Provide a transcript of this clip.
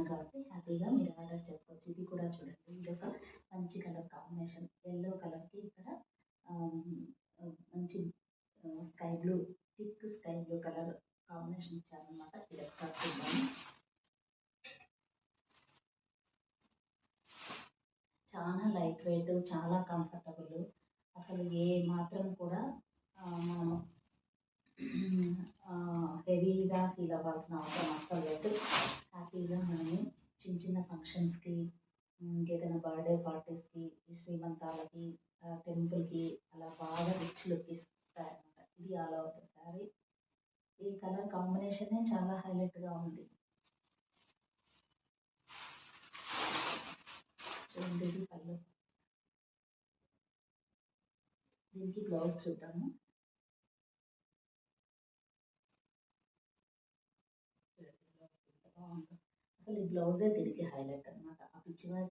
కాబట్టి హ్యాపీగా మీరు ఆర్డర్ చేసుకోవచ్చు. ఇది కూడా చూడండి, ఇదొక మంచి కలర్ కాంబినేషన్. యెల్లో కలర్‌కి ఇక్కడ మంచి sky blue, thick sky blue colour combination ఇచ్చారనమాట. ఇది ఒకసారి చూద్దాము. చాలా లైట్ వెయిట్, చాలా కంఫర్టబుల్. అసలు ఏ మాత్రం కూడా మనము హెవీగా ఫీల్ అవ్వాల్సిన అవసరం అస్సలు లేదు. హ్యాపీగా మనము చిన్న చిన్న ఫంక్షన్స్కి, ఇంకేదైనా బర్త్డే పార్టీస్కి, శ్రీమంతాలకి, టెంపుల్కి అలా బాగా రిచ్ లుక్ ఇస్తాయన్నమాట. ఇది ఆల్ ఓవర్ ద శారీ. ఈ కలర్ కాంబినేషనే చాలా హైలైట్గా ఉంది. చూడండి, ఇది పళ్ళు. దీనికి బ్లౌజ్ చూద్దాము. బాగుంది. అసలు ఈ బ్లౌజే దీనికి హైలైట్ అనమాట. ఆ పిచ్చి